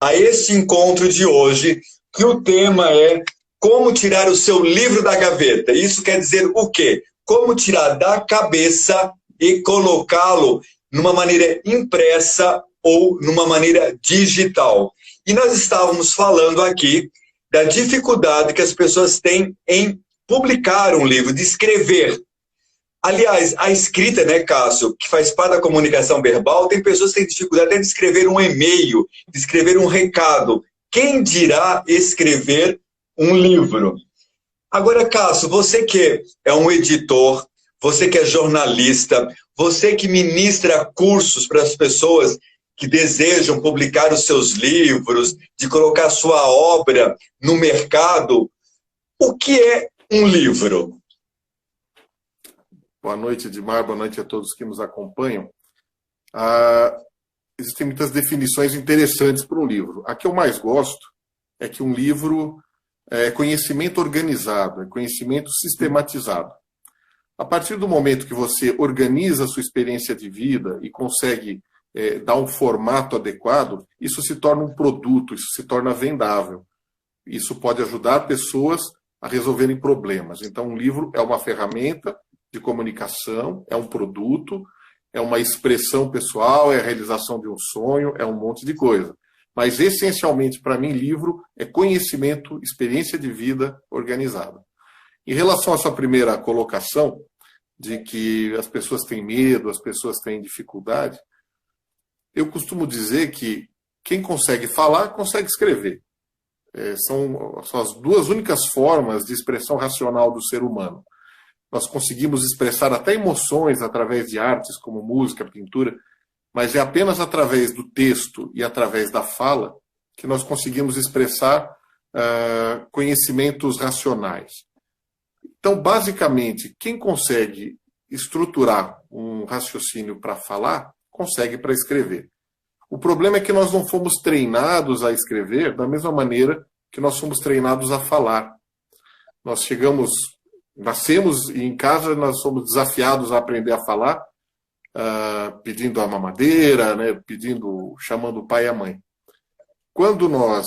a este encontro de hoje, que o tema é como tirar o seu livro da gaveta. Isso quer dizer o quê? Como tirar da cabeça e colocá-lo numa maneira impressa ou numa maneira digital. E nós estávamos falando aqui da dificuldade que as pessoas têm em publicar um livro, de escrever. Aliás, a escrita, né, Cássio, que faz parte da comunicação verbal, tem pessoas que têm dificuldade até de escrever um e-mail, de escrever um recado. Quem dirá escrever um livro? Agora, Cássio, você que é um editor, você que é jornalista, você que ministra cursos para as pessoas que desejam publicar os seus livros, de colocar sua obra no mercado, o que é um livro? Boa noite, Edmar. Boa noite a todos que nos acompanham. Existem muitas definições interessantes para um livro. A que eu mais gosto é que um livro é conhecimento organizado, é conhecimento sistematizado. A partir do momento que você organiza a sua experiência de vida e consegue dar um formato adequado, isso se torna um produto, isso se torna vendável. Isso pode ajudar pessoas a resolverem problemas. Então, um livro é uma ferramenta de comunicação, é um produto, é uma expressão pessoal, é a realização de um sonho, é um monte de coisa. Mas, essencialmente, para mim, livro é conhecimento, experiência de vida organizada. Em relação à sua primeira colocação, de que as pessoas têm medo, as pessoas têm dificuldade, eu costumo dizer que quem consegue falar, consegue escrever. São as duas únicas formas de expressão racional do ser humano. Nós conseguimos expressar até emoções através de artes como música, pintura, mas é apenas através do texto e através da fala que nós conseguimos expressar conhecimentos racionais. Então, basicamente, quem consegue estruturar um raciocínio para falar, consegue para escrever. O problema é que nós não fomos treinados a escrever da mesma maneira que nós fomos treinados a falar. Nós nascemos e em casa nós somos desafiados a aprender a falar, pedindo a mamadeira, né, chamando o pai e a mãe. Quando nós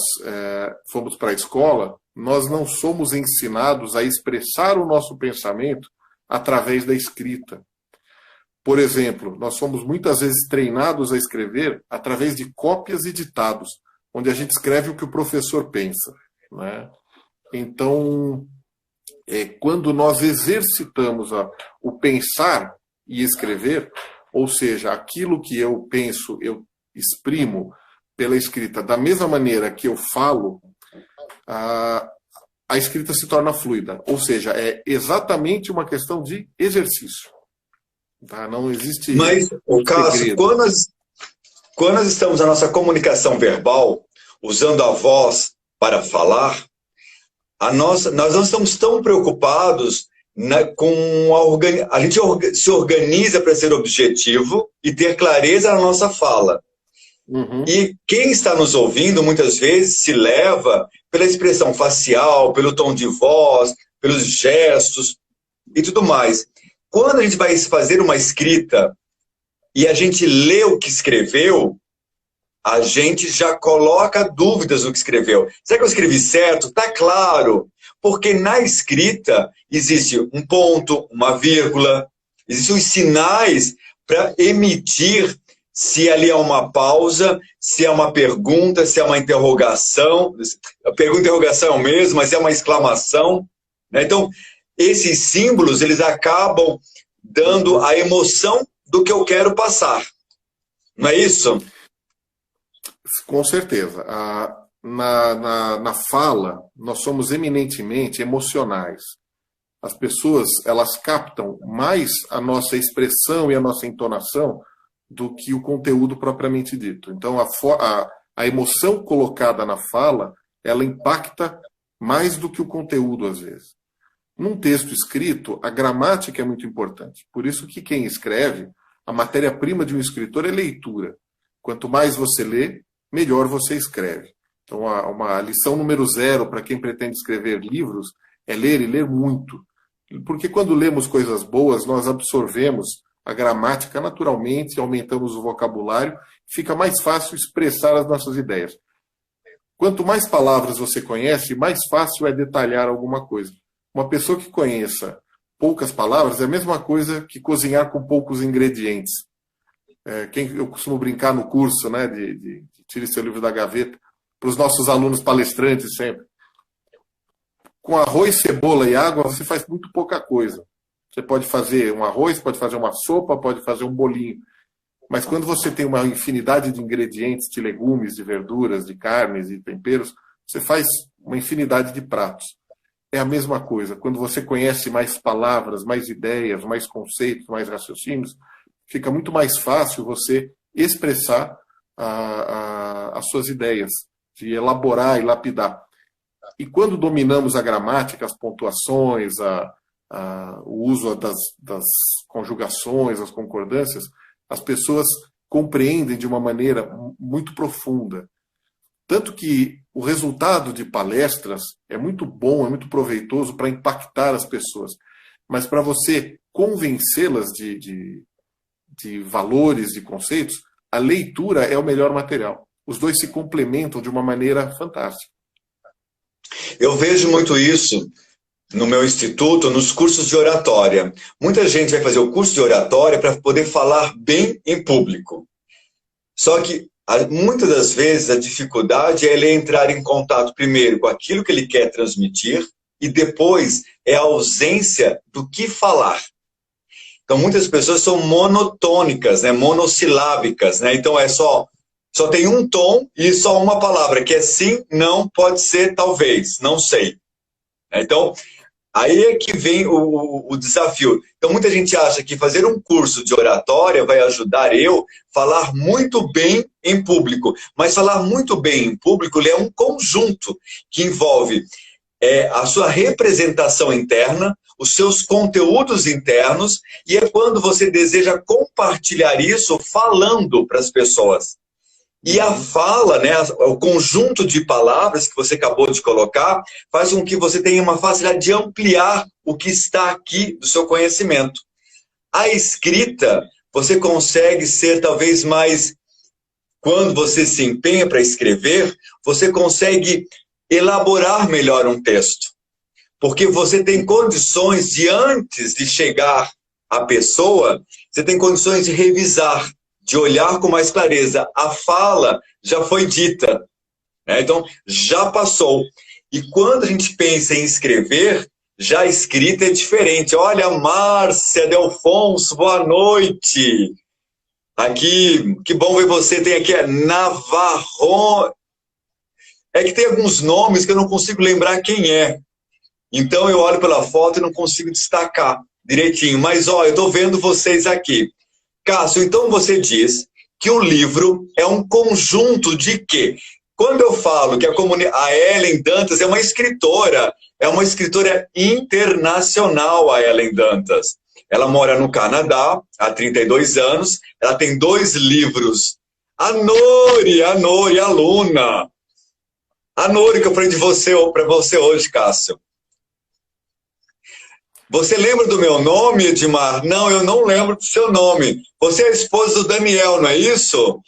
fomos para a escola, nós não somos ensinados a expressar o nosso pensamento através da escrita. Por exemplo, nós somos muitas vezes treinados a escrever através de cópias e ditados, onde a gente escreve o que o professor pensa, né? Então, quando nós exercitamos o pensar e escrever, ou seja, aquilo que eu penso, eu exprimo pela escrita da mesma maneira que eu falo, a escrita se torna fluida. Ou seja, é exatamente uma questão de exercício. Tá? Não existe. Mas, Cássio, quando nós estamos na nossa comunicação verbal, usando a voz para falar, nós não estamos tão preocupados com a gente se organiza para ser objetivo e ter clareza na nossa fala. Uhum. E quem está nos ouvindo, muitas vezes, se leva pela expressão facial, pelo tom de voz, pelos gestos e tudo mais. Quando a gente vai fazer uma escrita e a gente lê o que escreveu, a gente já coloca dúvidas no que escreveu. Será que eu escrevi certo? Tá claro. Porque na escrita existe um ponto, uma vírgula, existem os sinais para emitir se ali é uma pausa, se é uma pergunta, se é uma interrogação. A pergunta e interrogação é o mesmo, mas é uma exclamação. Então, esses símbolos, eles acabam dando a emoção do que eu quero passar. Não é isso? Com certeza. Na fala, nós somos eminentemente emocionais. As pessoas, elas captam mais a nossa expressão e a nossa entonação do que o conteúdo propriamente dito. Então, a emoção colocada na fala, ela impacta mais do que o conteúdo, às vezes. Num texto escrito, a gramática é muito importante. Por isso que quem escreve, a matéria-prima de um escritor é leitura. Quanto mais você lê, melhor você escreve. Então, uma lição número 0 para quem pretende escrever livros é ler e ler muito. Porque quando lemos coisas boas, nós absorvemos a gramática naturalmente, aumentamos o vocabulário, fica mais fácil expressar as nossas ideias. Quanto mais palavras você conhece, mais fácil é detalhar alguma coisa. Uma pessoa que conheça poucas palavras é a mesma coisa que cozinhar com poucos ingredientes. Eu costumo brincar no curso, né, de Tire Seu Livro da Gaveta, para os nossos alunos palestrantes sempre. Com arroz, cebola e água, você faz muito pouca coisa. Você pode fazer um arroz, pode fazer uma sopa, pode fazer um bolinho. Mas quando você tem uma infinidade de ingredientes, de legumes, de verduras, de carnes e temperos, você faz uma infinidade de pratos. É a mesma coisa. Quando você conhece mais palavras, mais ideias, mais conceitos, mais raciocínios, fica muito mais fácil você expressar as suas ideias, de elaborar e lapidar. E quando dominamos a gramática, as pontuações, o uso das conjugações, as concordâncias, as pessoas compreendem de uma maneira muito profunda. Tanto que o resultado de palestras é muito bom, é muito proveitoso para impactar as pessoas. Mas para você convencê-las de valores, de conceitos, a leitura é o melhor material. Os dois se complementam de uma maneira fantástica. Eu vejo muito isso no meu instituto, nos cursos de oratória. Muita gente vai fazer o curso de oratória para poder falar bem em público. Só que, muitas das vezes, a dificuldade é ele entrar em contato primeiro com aquilo que ele quer transmitir e depois é a ausência do que falar. Então, muitas pessoas são monotônicas, né? Monossilábicas, né? Então, só tem um tom e só uma palavra, que é sim, não, pode ser, talvez, não sei. Então, aí é que vem o desafio. Então, muita gente acha que fazer um curso de oratória vai ajudar eu a falar muito bem em público. Mas falar muito bem em público é um conjunto que envolve a sua representação interna, os seus conteúdos internos, e é quando você deseja compartilhar isso falando para as pessoas. E a fala, né, o conjunto de palavras que você acabou de colocar, faz com que você tenha uma facilidade de ampliar o que está aqui do seu conhecimento. A escrita, você consegue ser talvez mais... Quando você se empenha para escrever, você consegue elaborar melhor um texto. Porque você tem condições de, antes de chegar à pessoa, você tem condições de revisar, de olhar com mais clareza. A fala já foi dita, né? Então já passou. E quando a gente pensa em escrever, já a escrita é diferente. Olha, Márcia Delfonso, boa noite. Aqui, que bom ver você. Tem aqui Navarro. É que tem alguns nomes que eu não consigo lembrar quem é. Então eu olho pela foto e não consigo destacar direitinho. Mas, ó, eu estou vendo vocês aqui. Cássio, então você diz que o livro é um conjunto de quê? Quando eu falo que a Ellen Dantas é uma escritora internacional, a Ellen Dantas. Ela mora no Canadá há 32 anos, ela tem 2 livros. A Nori, aluna. A Nori que eu aprendi para você hoje, Cássio. Você lembra do meu nome, Edmar? Não, eu não lembro do seu nome. Você é a esposa do Daniel, não é isso?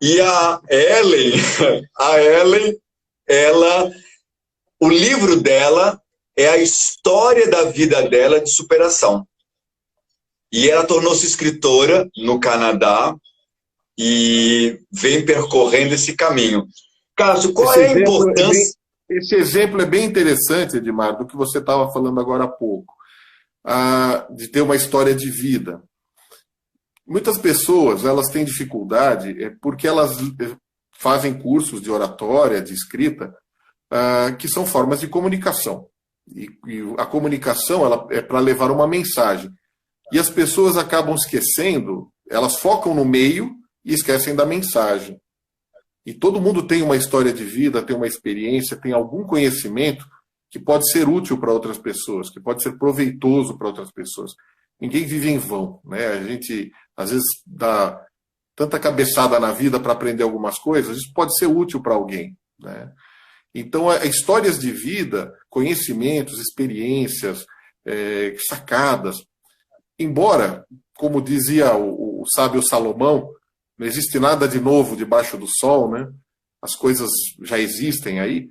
E a Ellen, o livro dela é a história da vida dela de superação. E ela tornou-se escritora no Canadá e vem percorrendo esse caminho. Cássio, qual é a importância... Esse exemplo é bem interessante, Edmar, do que você estava falando agora há pouco, de ter uma história de vida. Muitas pessoas elas têm dificuldade porque elas fazem cursos de oratória, de escrita, que são formas de comunicação. E a comunicação ela é para levar uma mensagem. E as pessoas acabam esquecendo, elas focam no meio e esquecem da mensagem. E todo mundo tem uma história de vida, tem uma experiência, tem algum conhecimento que pode ser útil para outras pessoas, que pode ser proveitoso para outras pessoas. Ninguém vive em vão, né? A gente, às vezes, dá tanta cabeçada na vida para aprender algumas coisas, isso pode ser útil para alguém, né? Então, histórias de vida, conhecimentos, experiências, sacadas, embora, como dizia o sábio Salomão, não existe nada de novo debaixo do sol, né? as coisas já existem aí,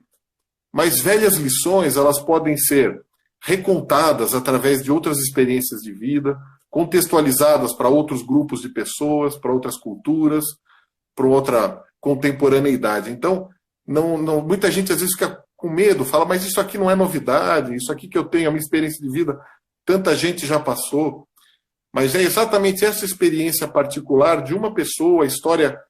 mas velhas lições, elas podem ser recontadas através de outras experiências de vida, contextualizadas para outros grupos de pessoas, para outras culturas, para outra contemporaneidade. Então, muita gente às vezes fica com medo, fala, mas isso aqui não é novidade, isso aqui que eu tenho, a minha experiência de vida, tanta gente já passou. Mas é exatamente essa experiência particular de uma pessoa, a história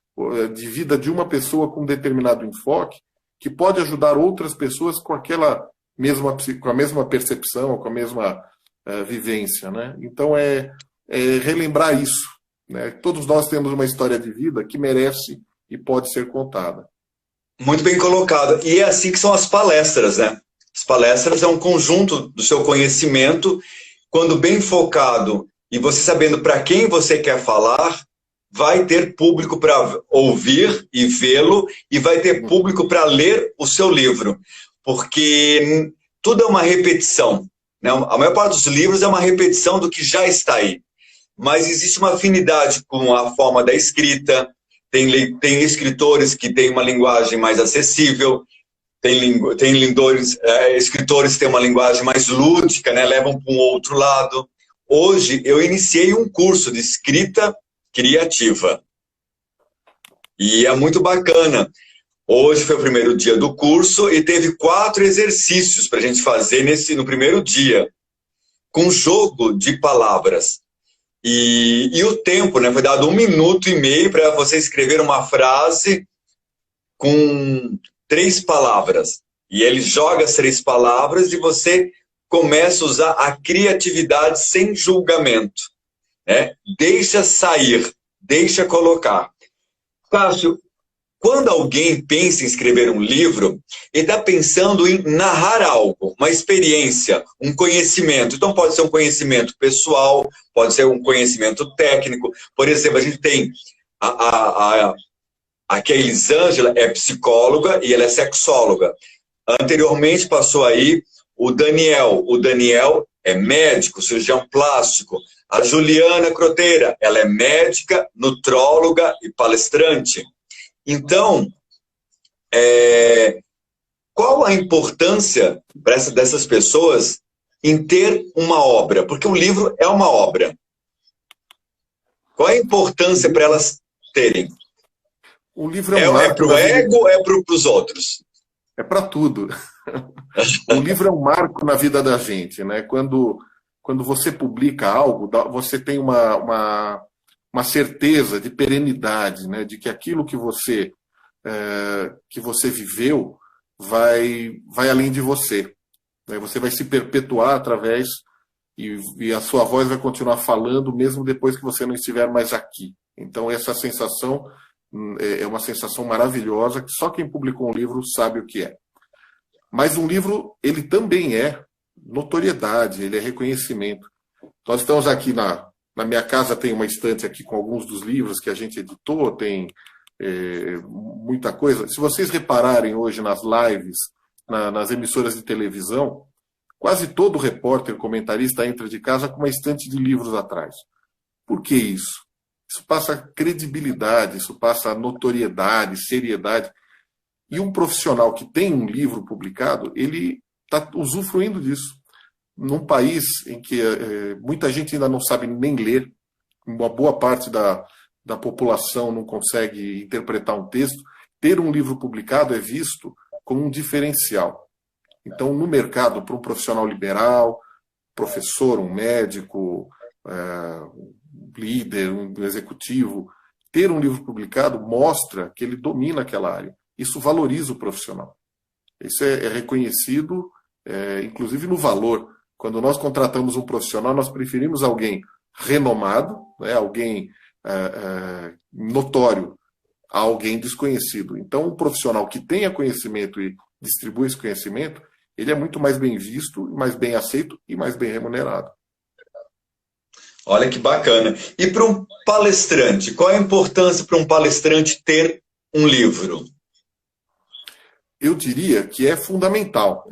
de vida de uma pessoa com um determinado enfoque, que pode ajudar outras pessoas com a mesma percepção, com a mesma vivência, né? Então é relembrar isso, né? Todos nós temos uma história de vida que merece e pode ser contada. Muito bem colocado. E é assim que são as palestras, né? As palestras é um conjunto do seu conhecimento, quando bem focado e você sabendo para quem você quer falar, vai ter público para ouvir e vê-lo, e vai ter público para ler o seu livro. Porque tudo é uma repetição, né? A maior parte dos livros é uma repetição do que já está aí. Mas existe uma afinidade com a forma da escrita, tem escritores que têm uma linguagem mais acessível, escritores que têm uma linguagem mais lúdica, né? Levam para um outro lado. Hoje eu iniciei um curso de escrita criativa. E é muito bacana. Hoje foi o primeiro dia do curso e teve 4 exercícios para a gente fazer no primeiro dia, com jogo de palavras. E o tempo, né? Foi dado 1 minuto e meio para você escrever uma frase com 3 palavras. E ele joga as 3 palavras e você começa a usar a criatividade sem julgamento, né? Deixa sair, deixa colocar. Cássio, quando alguém pensa em escrever um livro, ele está pensando em narrar algo, uma experiência, um conhecimento. Então pode ser um conhecimento pessoal, pode ser um conhecimento técnico. Por exemplo, a gente tem aqui a Elisângela é psicóloga e ela é sexóloga. Anteriormente passou aí o Daniel. O Daniel é médico, cirurgião plástico. A Juliana Croteira, ela é médica, nutróloga e palestrante. Então, qual a importância dessas pessoas em ter uma obra? Porque o livro é uma obra. Qual a importância para elas terem? O livro é um marco. É para o ego ou é para os outros? É para tudo. O livro é um marco na vida da gente, né? Quando você publica algo, você tem uma certeza de perenidade, né? De que aquilo que você viveu vai além de você, né? Você vai se perpetuar através e a sua voz vai continuar falando mesmo depois que você não estiver mais aqui. Então essa sensação é uma sensação maravilhosa que só quem publicou um livro sabe o que é. Mas um livro, ele também é notoriedade, ele é reconhecimento. Nós estamos aqui na minha casa, tem uma estante aqui com alguns dos livros que a gente editou, tem muita coisa. Se vocês repararem hoje nas lives, nas emissoras de televisão, quase todo repórter, comentarista entra de casa com uma estante de livros atrás. Por que isso? Isso passa credibilidade, isso passa notoriedade, seriedade. E um profissional que tem um livro publicado, ele está usufruindo disso. Num país em que muita gente ainda não sabe nem ler, uma boa parte da população não consegue interpretar um texto, ter um livro publicado é visto como um diferencial. Então, no mercado, para um profissional liberal, professor, um médico, um líder, um executivo, ter um livro publicado mostra que ele domina aquela área. Isso valoriza o profissional. Isso é reconhecido, inclusive no valor. Quando nós contratamos um profissional, nós preferimos alguém renomado, né, alguém notório, a alguém desconhecido. Então, um profissional que tenha conhecimento e distribui esse conhecimento, ele é muito mais bem visto, mais bem aceito e mais bem remunerado. Olha que bacana. E para um palestrante, qual a importância para um palestrante ter um livro? Eu diria que é fundamental.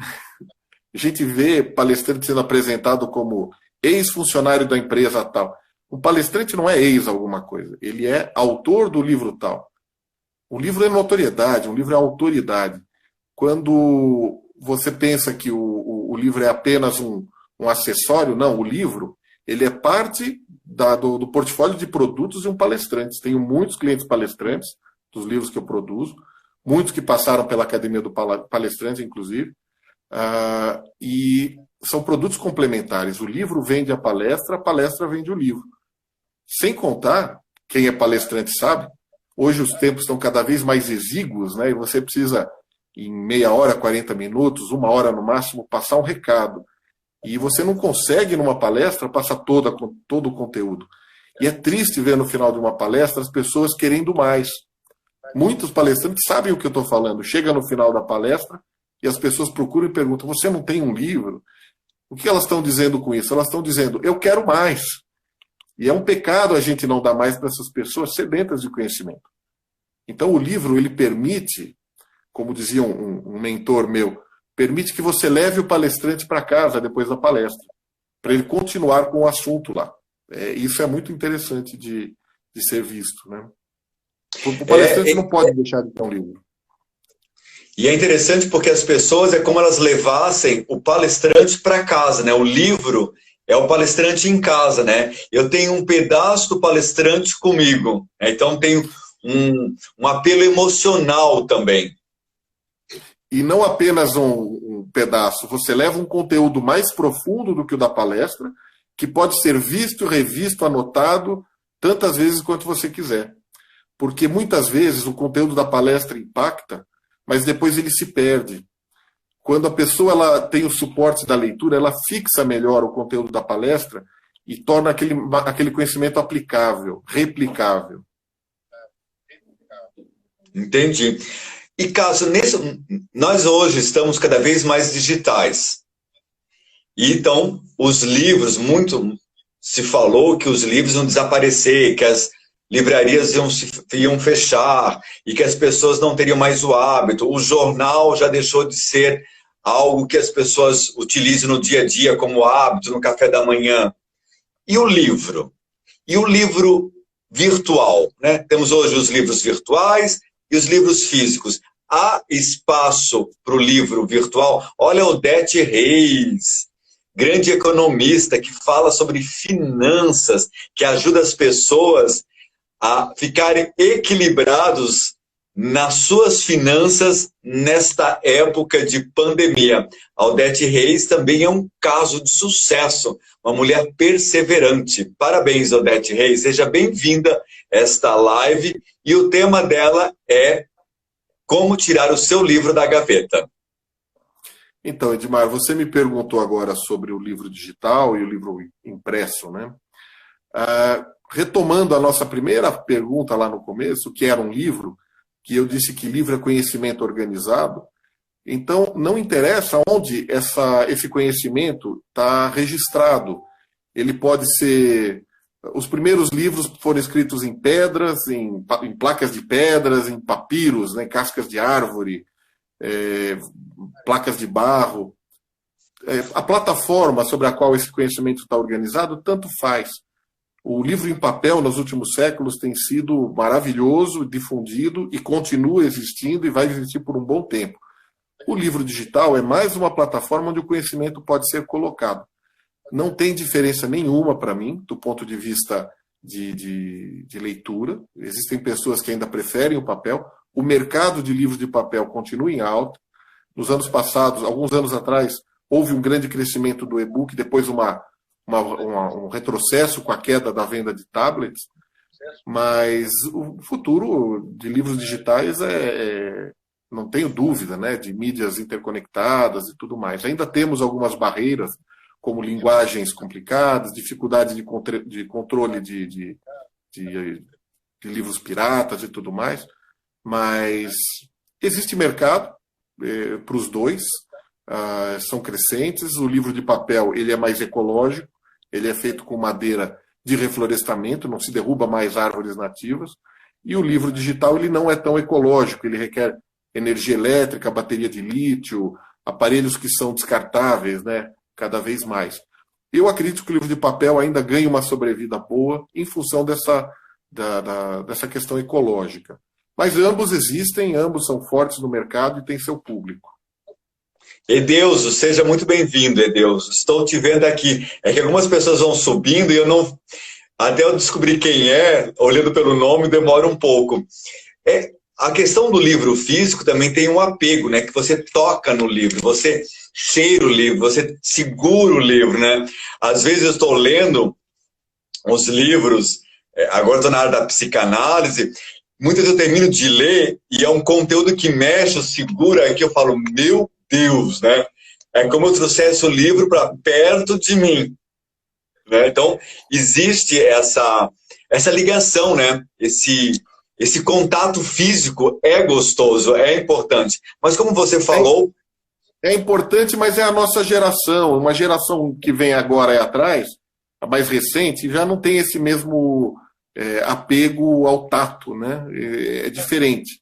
A gente vê palestrante sendo apresentado como ex-funcionário da empresa tal. Um palestrante não é ex alguma coisa, ele é autor do livro tal. O livro é notoriedade, um livro é autoridade. Quando você pensa que o livro é apenas um acessório, não, o livro ele é parte do portfólio de produtos de um palestrante. Tenho muitos clientes palestrantes dos livros que eu produzo, muitos que passaram pela Academia do Palestrante, inclusive, e são produtos complementares. O livro vende a palestra vende o livro. Sem contar, quem é palestrante sabe, hoje os tempos estão cada vez mais exíguos, né? E você precisa, em meia hora, 40 minutos, uma hora no máximo, passar um recado. E você não consegue, numa palestra, passar todo o conteúdo. E é triste ver no final de uma palestra as pessoas querendo mais. Muitos palestrantes sabem o que eu estou falando. Chega no final da palestra e as pessoas procuram e perguntam: você não tem um livro? O que elas estão dizendo com isso? Elas estão dizendo: eu quero mais. E é um pecado a gente não dar mais para essas pessoas sedentas de conhecimento. Então o livro, ele permite, como dizia um mentor meu, permite que você leve o palestrante para casa depois da palestra, para ele continuar com o assunto lá. Isso é muito interessante de ser visto, né? O palestrante não pode deixar de ter um livro. E é interessante porque as pessoas é como elas levassem o palestrante para casa, né? O livro é o palestrante em casa, né? Eu tenho um pedaço do palestrante comigo, né? Então tem um apelo emocional também. E não apenas um pedaço, você leva um conteúdo mais profundo do que o da palestra, que pode ser visto, revisto, anotado, tantas vezes quanto você quiser. Porque muitas vezes o conteúdo da palestra impacta, mas depois ele se perde. Quando a pessoa ela tem o suporte da leitura, ela fixa melhor o conteúdo da palestra e torna aquele conhecimento aplicável, replicável. Entendi. E caso nós hoje estamos cada vez mais digitais. E então, os livros, muito se falou que os livros iam desaparecer, que as livrarias iam fechar e que as pessoas não teriam mais o hábito. O jornal já deixou de ser algo que as pessoas utilizam no dia a dia como hábito, no café da manhã. E o livro? E o livro virtual, né? Temos hoje os livros virtuais e os livros físicos. Há espaço para o livro virtual? Olha, Odete Reis, grande economista que fala sobre finanças, que ajuda as pessoas a ficarem equilibrados nas suas finanças nesta época de pandemia. A Odete Reis também é um caso de sucesso, uma mulher perseverante. Parabéns, Odete Reis, seja bem-vinda a esta live. E o tema dela é como tirar o seu livro da gaveta. Então, Edmar, você me perguntou agora sobre o livro digital e o livro impresso, né? Retomando a nossa primeira pergunta lá no começo, que era um livro, que eu disse que livro é conhecimento organizado, então não interessa onde esse conhecimento está registrado. Ele pode ser... Os primeiros livros foram escritos em pedras, em placas de pedras, em papiros, né, cascas de árvore, placas de barro. A plataforma sobre a qual esse conhecimento está organizado, tanto faz. O livro em papel, nos últimos séculos, tem sido maravilhoso, difundido e continua existindo e vai existir por um bom tempo. O livro digital é mais uma plataforma onde o conhecimento pode ser colocado. Não tem diferença nenhuma para mim, do ponto de vista de leitura. Existem pessoas que ainda preferem o papel. O mercado de livros de papel continua em alta. Nos anos passados, alguns anos atrás, houve um grande crescimento do e-book, depois um retrocesso com a queda da venda de tablets, mas o futuro de livros digitais não tenho dúvida, né, de mídias interconectadas e tudo mais. Ainda temos algumas barreiras, como linguagens complicadas, dificuldade de controle de livros piratas e tudo mais, mas existe mercado para os dois, são crescentes. O livro de papel ele é mais ecológico, ele é feito com madeira de reflorestamento, não se derruba mais árvores nativas, e o livro digital ele não é tão ecológico, ele requer energia elétrica, bateria de lítio, aparelhos que são descartáveis, né, cada vez mais. Eu acredito que o livro de papel ainda ganha uma sobrevida boa em função dessa questão ecológica. Mas ambos existem, ambos são fortes no mercado e têm seu público. Edeuso, seja muito bem-vindo, Edeuso. Estou te vendo aqui. É que algumas pessoas vão subindo e eu não... Até eu descobrir quem é, olhando pelo nome, demora um pouco. A questão do livro físico também tem um apego, né? Que você toca no livro, você cheira o livro, você segura o livro, né? Às vezes eu estou lendo os livros, agora estou na área da psicanálise, muitas vezes eu termino de ler e é um conteúdo que mexe, segura, aqui eu falo, meu Deus, né? É como se eu trouxesse o livro para perto de mim, né? Então, existe essa ligação, né? Esse contato físico é gostoso, é importante. Mas como você falou... É importante, mas é a nossa geração. Uma geração que vem agora e atrás, a mais recente, já não tem esse mesmo apego ao tato, né? É diferente.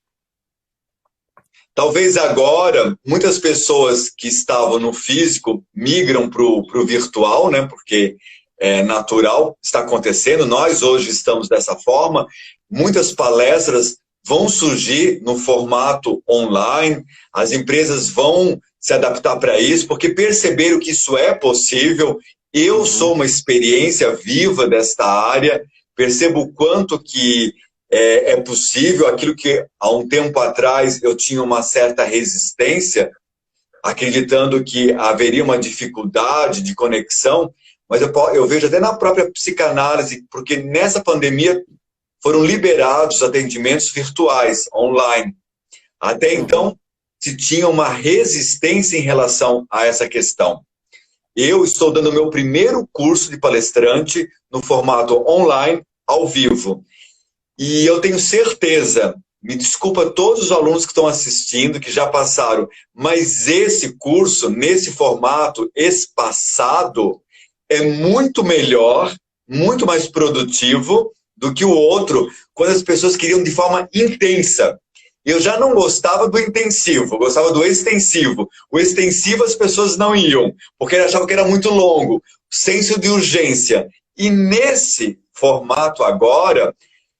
Talvez agora, muitas pessoas que estavam no físico migram para o virtual, né? Porque é natural, está acontecendo. Nós hoje estamos dessa forma. Muitas palestras vão surgir no formato online. As empresas vão se adaptar para isso, porque perceberam que isso é possível. Eu sou uma experiência viva desta área. Percebo o quanto que é possível, aquilo que há um tempo atrás eu tinha uma certa resistência, acreditando que haveria uma dificuldade de conexão, mas eu vejo até na própria psicanálise, porque nessa pandemia foram liberados os atendimentos virtuais, online. Até então, se tinha uma resistência em relação a essa questão. Eu estou dando meu primeiro curso de palestrante no formato online, ao vivo. E eu tenho certeza, me desculpa todos os alunos que estão assistindo, que já passaram, mas esse curso, nesse formato espaçado, é muito melhor, muito mais produtivo do que o outro, quando as pessoas queriam de forma intensa. Eu já não gostava do intensivo, eu gostava do extensivo. O extensivo as pessoas não iam, porque achavam que era muito longo, senso de urgência. E nesse formato agora,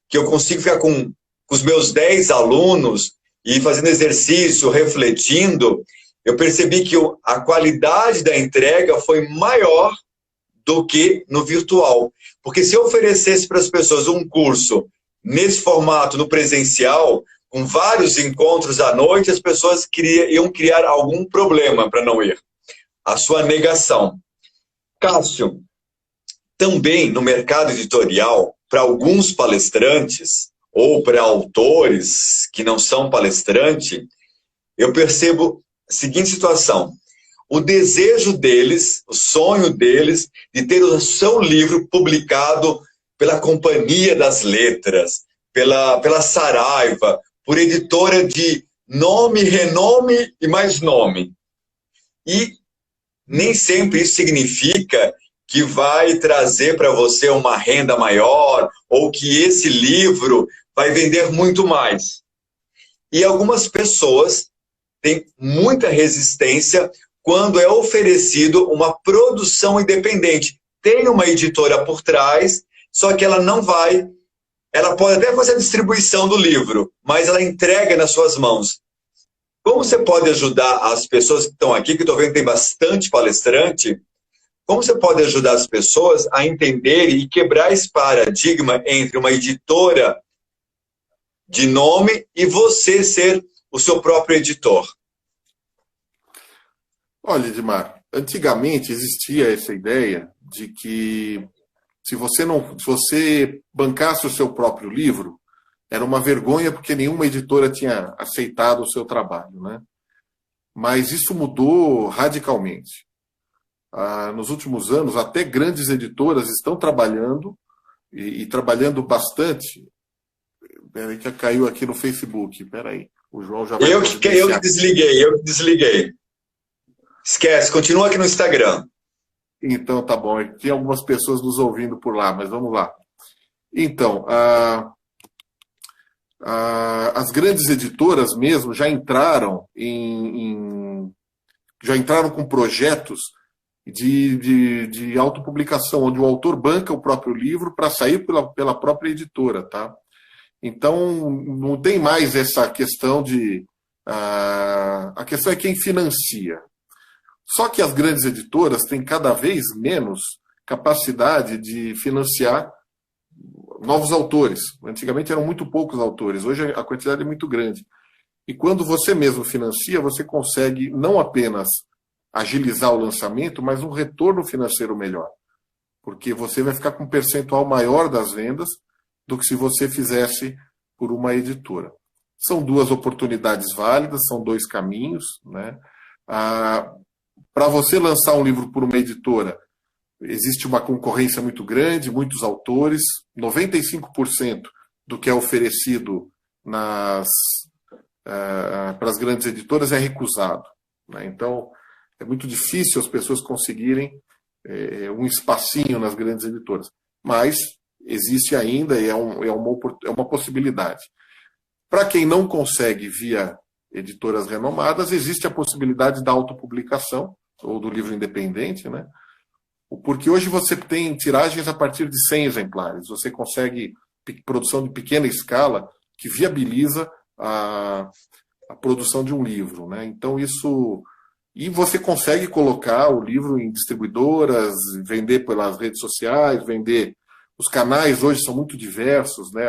que eu consigo ficar com os meus 10 alunos e fazendo exercício, refletindo, eu percebi que a qualidade da entrega foi maior do que no virtual. Porque se eu oferecesse para as pessoas um curso nesse formato, no presencial, com vários encontros à noite, as pessoas iam criar algum problema para não ir. A sua negação. Cássio, também no mercado editorial, para alguns palestrantes ou para autores que não são palestrantes, eu percebo a seguinte situação. O desejo deles, o sonho deles, de ter o seu livro publicado pela Companhia das Letras, pela Saraiva, por editora de nome, renome e mais nome. E nem sempre isso significa que vai trazer para você uma renda maior ou que esse livro vai vender muito mais. E algumas pessoas têm muita resistência quando é oferecido uma produção independente. Tem uma editora por trás, só que ela não vai... Ela pode até fazer a distribuição do livro, mas ela entrega nas suas mãos. Como você pode ajudar as pessoas que estão aqui, que estou vendo que tem bastante palestrante, como você pode ajudar as pessoas a entenderem e quebrar esse paradigma entre uma editora de nome e você ser o seu próprio editor? Olha, Edmar, antigamente existia essa ideia de que se você bancasse o seu próprio livro, era uma vergonha porque nenhuma editora tinha aceitado o seu trabalho, né? Mas isso mudou radicalmente. Nos últimos anos, até grandes editoras estão trabalhando, e trabalhando bastante. Peraí, que caiu aqui no Facebook. Peraí, o João já vai... Eu que desliguei. Esquece, continua aqui no Instagram. Então, tá bom. Tem algumas pessoas nos ouvindo por lá, mas vamos lá. Então, as grandes editoras mesmo já entraram já entraram com projetos de autopublicação, onde o autor banca o próprio livro para sair pela própria editora, tá? Então, não tem mais essa questão de... a questão é quem financia. Só que as grandes editoras têm cada vez menos capacidade de financiar novos autores. Antigamente eram muito poucos autores, hoje a quantidade é muito grande. E quando você mesmo financia, você consegue não apenas agilizar o lançamento, mas um retorno financeiro melhor. Porque você vai ficar com um percentual maior das vendas do que se você fizesse por uma editora. São duas oportunidades válidas, são dois caminhos, né? Para você lançar um livro por uma editora, existe uma concorrência muito grande, muitos autores, 95% do que é oferecido para as grandes editoras é recusado, né? Então, é muito difícil as pessoas conseguirem um espacinho nas grandes editoras. Mas existe ainda e é uma possibilidade. Para quem não consegue via editoras renomadas, existe a possibilidade da autopublicação, ou do livro independente, né? Porque hoje você tem tiragens a partir de 100 exemplares. Você consegue produção de pequena escala que viabiliza a produção de um livro, né? Então isso... E você consegue colocar o livro em distribuidoras, vender pelas redes sociais, vender... Os canais hoje são muito diversos, né?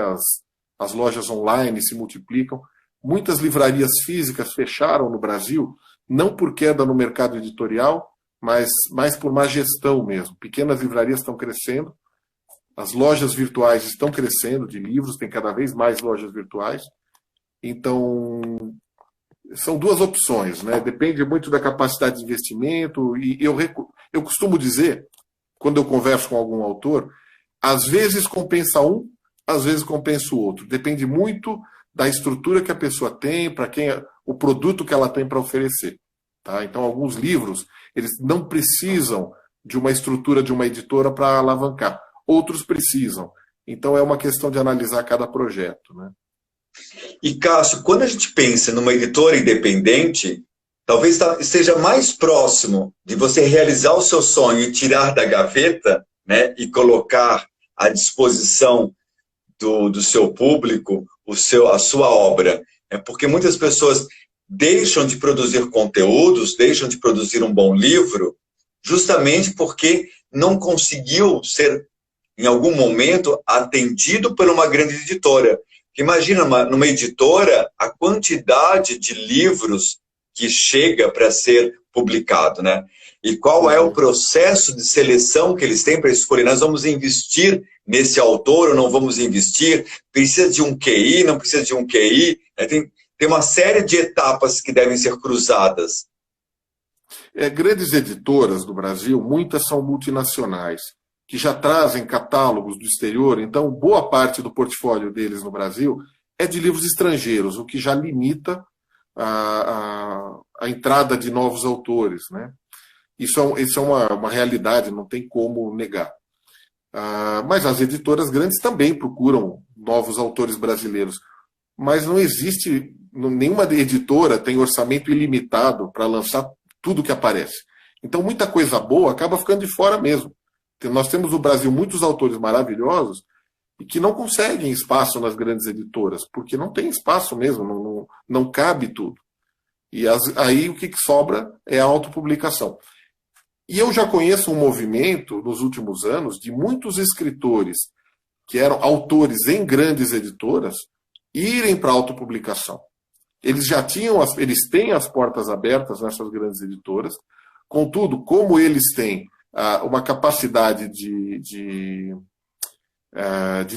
As lojas online se multiplicam. Muitas livrarias físicas fecharam no Brasil, não por queda no mercado editorial, mas por má gestão mesmo. Pequenas livrarias estão crescendo, as lojas virtuais estão crescendo de livros, tem cada vez mais lojas virtuais. Então, são duas opções, né? Depende muito da capacidade de investimento. E eu costumo dizer, quando eu converso com algum autor, às vezes compensa um, às vezes compensa o outro. Depende muito da estrutura que a pessoa tem, para quem o produto que ela tem para oferecer. Tá? Então, alguns livros, eles não precisam de uma estrutura de uma editora para alavancar. Outros precisam. Então, é uma questão de analisar cada projeto, né? E, Cássio, quando a gente pensa numa editora independente, talvez esteja mais próximo de você realizar o seu sonho e tirar da gaveta, né, e colocar à disposição do seu público a sua obra. Porque muitas pessoas deixam de produzir conteúdos, deixam de produzir um bom livro, justamente porque não conseguiu ser, em algum momento, atendido por uma grande editora. Imagina, numa editora, a quantidade de livros que chega para ser publicado, né? E qual é o processo de seleção que eles têm para escolher? Nós vamos investir nesse autor ou não vamos investir? Precisa de um QI, não precisa de um QI? Tem uma série de etapas que devem ser cruzadas. Grandes editoras do Brasil, muitas são multinacionais, que já trazem catálogos do exterior, então boa parte do portfólio deles no Brasil é de livros estrangeiros, o que já limita a entrada de novos autores, né? Isso é uma realidade, não tem como negar. Mas as editoras grandes também procuram novos autores brasileiros, mas não existe, nenhuma editora tem orçamento ilimitado para lançar tudo que aparece. Então muita coisa boa acaba ficando de fora mesmo. Nós temos no Brasil muitos autores maravilhosos e que não conseguem espaço nas grandes editoras, porque não tem espaço mesmo, não cabe tudo. E aí o que sobra é a autopublicação. E eu já conheço um movimento, nos últimos anos, de muitos escritores que eram autores em grandes editoras irem para a autopublicação. Eles têm as portas abertas nessas grandes editoras, contudo, como eles têm uma capacidade de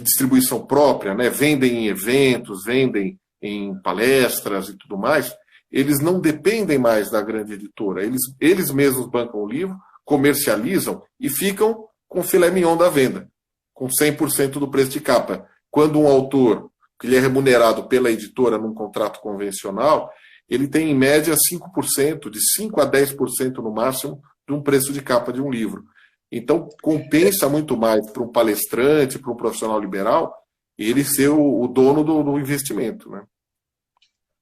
distribuição própria, né? Vendem em eventos, vendem em palestras e tudo mais, eles não dependem mais da grande editora. Eles mesmos bancam o livro, comercializam e ficam com o filé mignon da venda, com 100% do preço de capa. Quando um autor que ele é remunerado pela editora num contrato convencional, ele tem em média 5%, de 5% a 10% no máximo, de um preço de capa de um livro. Então, compensa muito mais para um palestrante, para um profissional liberal, ele ser o dono do investimento, né?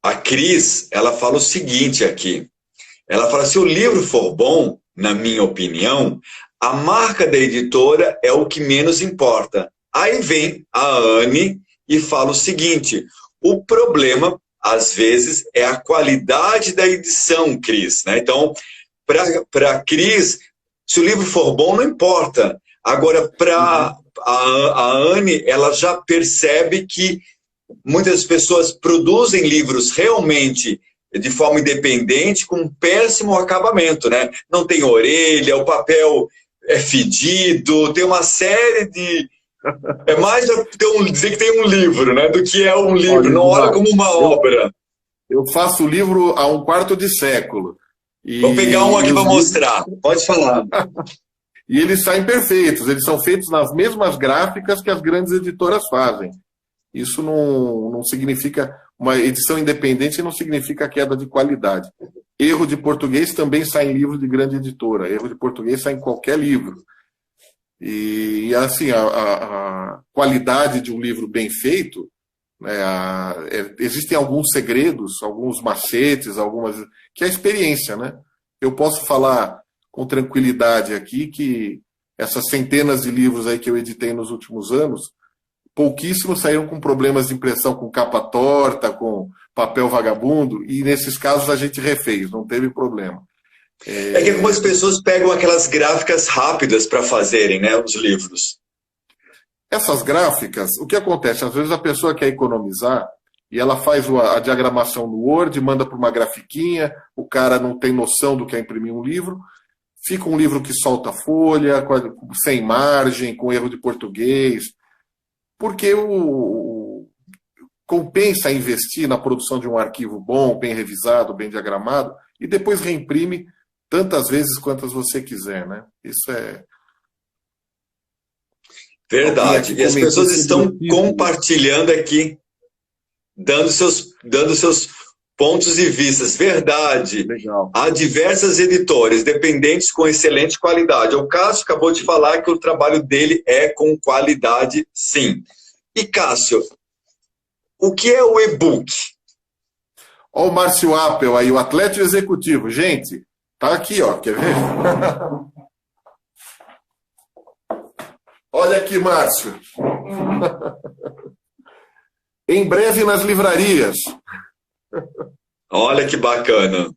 A Cris, ela fala o seguinte aqui. Ela fala, se o livro for bom, na minha opinião, a marca da editora é o que menos importa. Aí vem a Anne e fala o seguinte: o problema, às vezes, é a qualidade da edição, Cris, né? Então, para a Cris, se o livro for bom, não importa. Agora, para a Anne, ela já percebe que muitas pessoas produzem livros realmente de forma independente, com um péssimo acabamento, né? Não tem orelha, o papel é fedido, tem uma série de... É mais dizer que tem um livro, né? Do que é um livro, não olha como uma obra. Eu faço o livro há um quarto de século. Vou pegar um aqui para mostrar. Pode falar. E eles saem perfeitos, eles são feitos nas mesmas gráficas que as grandes editoras fazem. Isso não significa... Uma edição independente não significa queda de qualidade. Erro de português também sai em livro de grande editora. Erro de português sai em qualquer livro. E assim, a qualidade de um livro bem feito, né, existem alguns segredos, alguns macetes, que é a experiência, né? Eu posso falar com tranquilidade aqui que essas centenas de livros aí que eu editei nos últimos anos, pouquíssimos saíram com problemas de impressão, com capa torta, com papel vagabundo, e nesses casos a gente refez, não teve problema. É que algumas pessoas pegam aquelas gráficas rápidas para fazerem, né, os livros. Essas gráficas, o que acontece? Às vezes a pessoa quer economizar e ela faz a diagramação no Word, manda para uma grafiquinha, o cara não tem noção do que é imprimir um livro, fica um livro que solta folha, sem margem, com erro de português, porque compensa investir na produção de um arquivo bom, bem revisado, bem diagramado, e depois reimprime tantas vezes quantas você quiser, né? Isso é... Verdade. E as pessoas estão compartilhando aqui, dando seus pontos de vista. Verdade. Legal. Há diversas editoras, dependentes com excelente qualidade. O Cássio acabou de falar que o trabalho dele é com qualidade, sim. E, Cássio, o que é o e-book? Olha o Márcio Appel aí, o atleta executivo. Gente, tá aqui, ó. Quer ver? Olha aqui, Márcio. Em breve nas livrarias. Olha que bacana.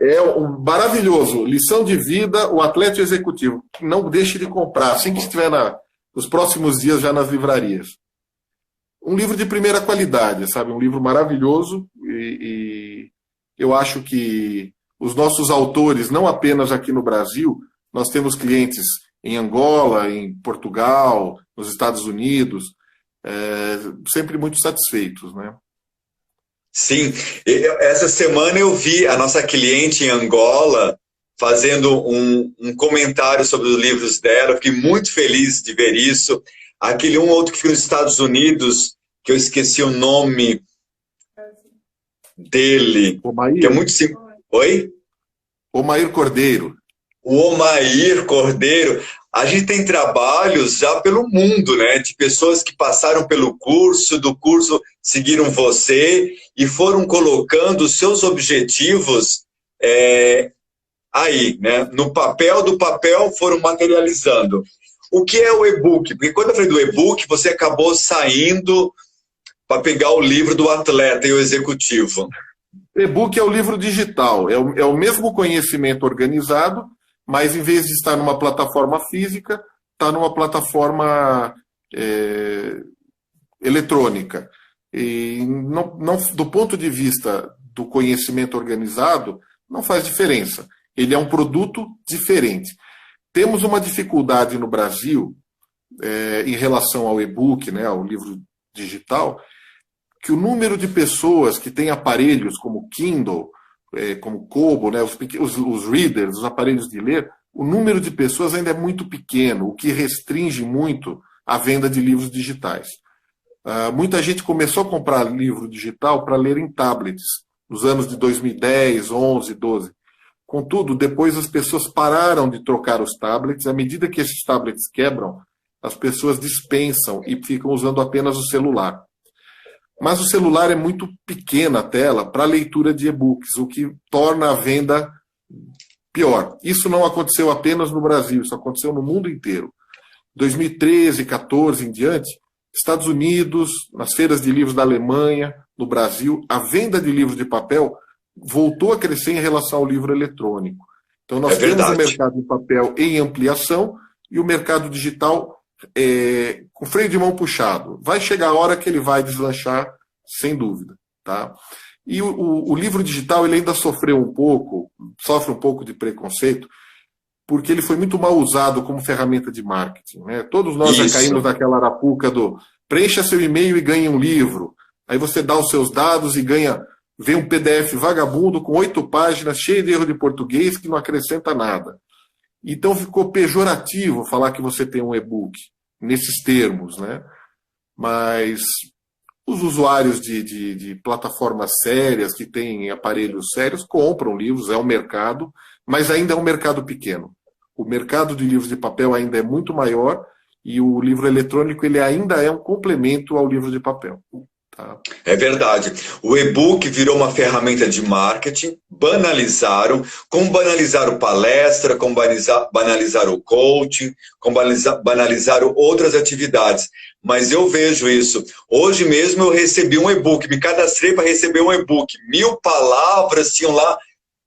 É maravilhoso. Lição de vida, o atleta executivo. Não deixe de comprar, assim que estiver nos próximos dias já nas livrarias. Um livro de primeira qualidade, sabe? Um livro maravilhoso e eu acho que os nossos autores, não apenas aqui no Brasil, nós temos clientes em Angola, em Portugal, nos Estados Unidos, sempre muito satisfeitos, né? Sim, essa semana eu vi a nossa cliente em Angola fazendo um comentário sobre os livros dela, fiquei muito feliz de ver isso. Aquele outro que fica nos Estados Unidos, que eu esqueci o nome dele, Omair. Que é muito simples. Oi? Omair Cordeiro. O Omair Cordeiro. A gente tem trabalhos já pelo mundo, né? De pessoas que passaram pelo curso, do curso seguiram você e foram colocando os seus objetivos aí, né? No papel, do papel foram materializando. O que é o e-book? Porque quando eu falei do e-book, você acabou saindo para pegar o livro do atleta e o executivo. E-book é o livro digital, é o mesmo conhecimento organizado, mas em vez de estar numa plataforma física, está numa plataforma eletrônica. E não, do ponto de vista do conhecimento organizado, não faz diferença. Ele é um produto diferente. Temos uma dificuldade no Brasil em relação ao e-book, né, ao livro digital, que o número de pessoas que têm aparelhos como Kindle, como Kobo, né, os readers, os aparelhos de ler, o número de pessoas ainda é muito pequeno, o que restringe muito a venda de livros digitais. Muita gente começou a comprar livro digital para ler em tablets, nos anos de 2010, 11, 12. Contudo, depois as pessoas pararam de trocar os tablets, à medida que esses tablets quebram, as pessoas dispensam e ficam usando apenas o celular. Mas o celular é muito pequena a tela para leitura de e-books, o que torna a venda pior. Isso não aconteceu apenas no Brasil, isso aconteceu no mundo inteiro. 2013, 14 em diante, Estados Unidos, nas feiras de livros da Alemanha, no Brasil, a venda de livros de papel voltou a crescer em relação ao livro eletrônico. Então, nós temos o mercado de papel em ampliação e o mercado digital com freio de mão puxado. Vai chegar a hora que ele vai deslanchar, sem dúvida. Tá? E o livro digital ele ainda sofre um pouco de preconceito, porque ele foi muito mal usado como ferramenta de marketing. Né? Todos nós já caímos naquela arapuca do preencha seu e-mail e ganhe um livro. Aí você dá os seus dados e vê um PDF vagabundo com 8 páginas, cheio de erro de português, que não acrescenta nada. Então ficou pejorativo falar que você tem um e-book nesses termos, né? Mas os usuários de plataformas sérias, que têm aparelhos sérios, compram livros, é um mercado, mas ainda é um mercado pequeno. O mercado de livros de papel ainda é muito maior e o livro eletrônico ele ainda é um complemento ao livro de papel. Tá? É verdade. O e-book virou uma ferramenta de marketing, banalizaram, como banalizaram palestra, como banalizaram o coaching, como banalizaram outras atividades. Mas eu vejo isso. Hoje mesmo eu recebi um e-book, me cadastrei para receber um e-book. 1000 palavras tinham lá.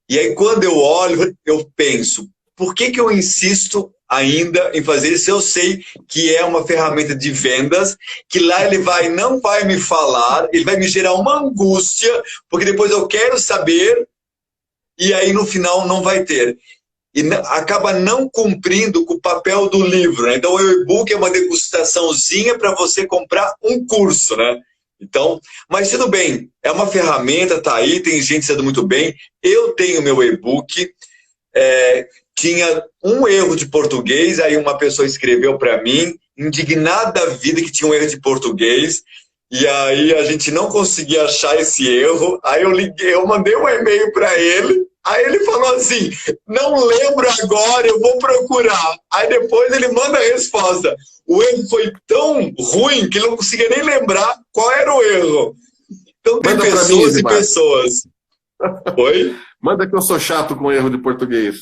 E aí quando eu olho, eu penso, por que eu insisto ainda em fazer isso? Eu sei que é uma ferramenta de vendas, que lá ele não vai me falar, ele vai me gerar uma angústia, porque depois eu quero saber, e aí no final não vai ter. E acaba não cumprindo com o papel do livro. Né? Então o e-book é uma degustaçãozinha para você comprar um curso, né? Então, mas tudo bem, é uma ferramenta, tá aí, tem gente sendo muito bem. Eu tenho meu e-book, tinha um erro de português, aí uma pessoa escreveu para mim, indignada da vida que tinha um erro de português, e aí a gente não conseguia achar esse erro, aí eu mandei um e-mail para ele, aí ele falou assim, não lembro agora, eu vou procurar. Aí depois ele manda a resposta. O erro foi tão ruim que ele não conseguia nem lembrar qual era o erro. Então tem pessoas e pessoas. Oi? Manda que eu sou chato com erro de português.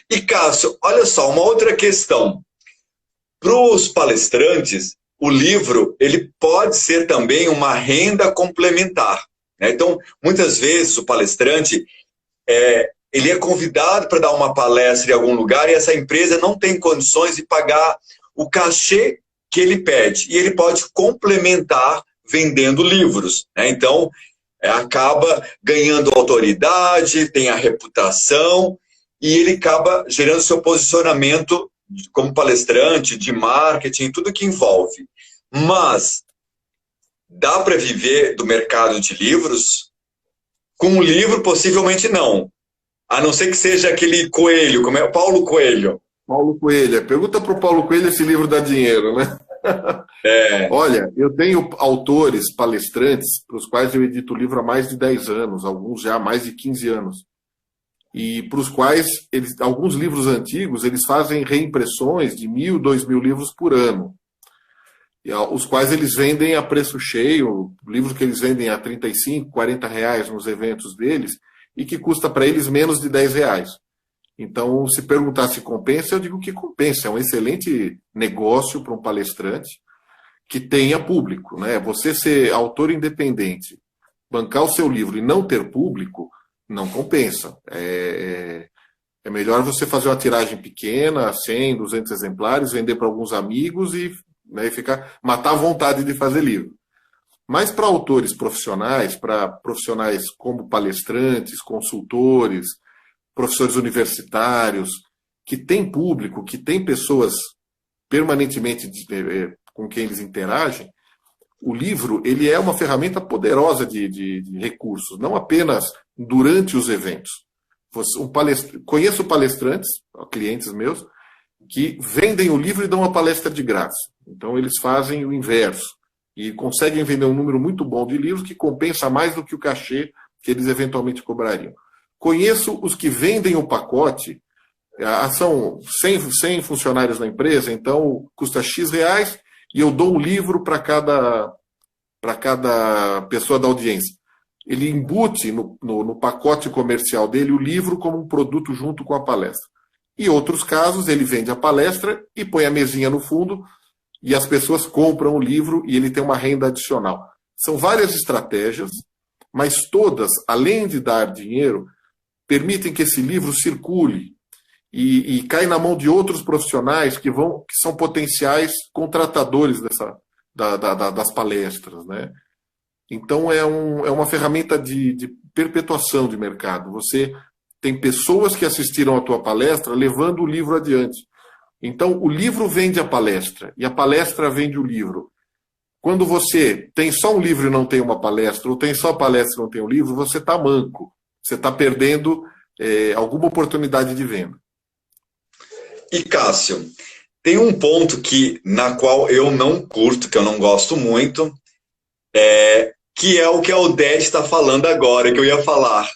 E Cássio, olha só, uma outra questão. Para os palestrantes, o livro ele pode ser também uma renda complementar. Né? Então, muitas vezes o palestrante ele é convidado para dar uma palestra em algum lugar e essa empresa não tem condições de pagar o cachê que ele pede. E ele pode complementar vendendo livros. Né? Então, acaba ganhando autoridade, tem a reputação e ele acaba gerando seu posicionamento como palestrante, de marketing, tudo que envolve. Mas dá para viver do mercado de livros? Com um livro, possivelmente não. A não ser que seja aquele Coelho, como é o Paulo Coelho. Paulo Coelho. Pergunta para o Paulo Coelho se esse livro dá dinheiro, né? Olha, eu tenho autores, palestrantes, para os quais eu edito o livro há mais de 10 anos, alguns já há mais de 15 anos. E para os quais, alguns livros antigos, eles fazem reimpressões de 1.000, 2.000 livros por ano. E, os quais eles vendem a preço cheio, livros que eles vendem a 35, 40 reais nos eventos deles, e que custa para eles menos de 10 reais. Então, se perguntar se compensa, eu digo que compensa. É um excelente negócio para um palestrante que tenha público. Né? Você ser autor independente, bancar o seu livro e não ter público, não compensa. É melhor você fazer uma tiragem pequena, 100, 200 exemplares, vender para alguns amigos e matar a vontade de fazer livro. Mas para autores profissionais, para profissionais como palestrantes, consultores, professores universitários, que têm público, que têm pessoas permanentemente com quem eles interagem, o livro ele é uma ferramenta poderosa de recursos, não apenas durante os eventos. Conheço palestrantes, clientes meus, que vendem o livro e dão uma palestra de graça. Então eles fazem o inverso e conseguem vender um número muito bom de livros que compensa mais do que o cachê que eles eventualmente cobrariam. Conheço os que vendem o pacote, são 100 funcionários na empresa, então custa X reais e eu dou um livro para cada pessoa da audiência. Ele embute no pacote comercial dele o livro como um produto junto com a palestra. Em outros casos, ele vende a palestra e põe a mesinha no fundo e as pessoas compram o livro e ele tem uma renda adicional. São várias estratégias, mas todas, além de dar dinheiro, permitem que esse livro circule e caia na mão de outros profissionais que são potenciais contratadores das palestras, né? Então é uma ferramenta de perpetuação de mercado. Você tem pessoas que assistiram a tua palestra levando o livro adiante. Então o livro vende a palestra e a palestra vende o livro. Quando você tem só um livro e não tem uma palestra, ou tem só a palestra e não tem um livro, você está manco. Você está perdendo alguma oportunidade de venda. E Cássio, tem um ponto na qual eu não curto, que eu não gosto muito, que é o que a Odete está falando agora, que eu ia falar.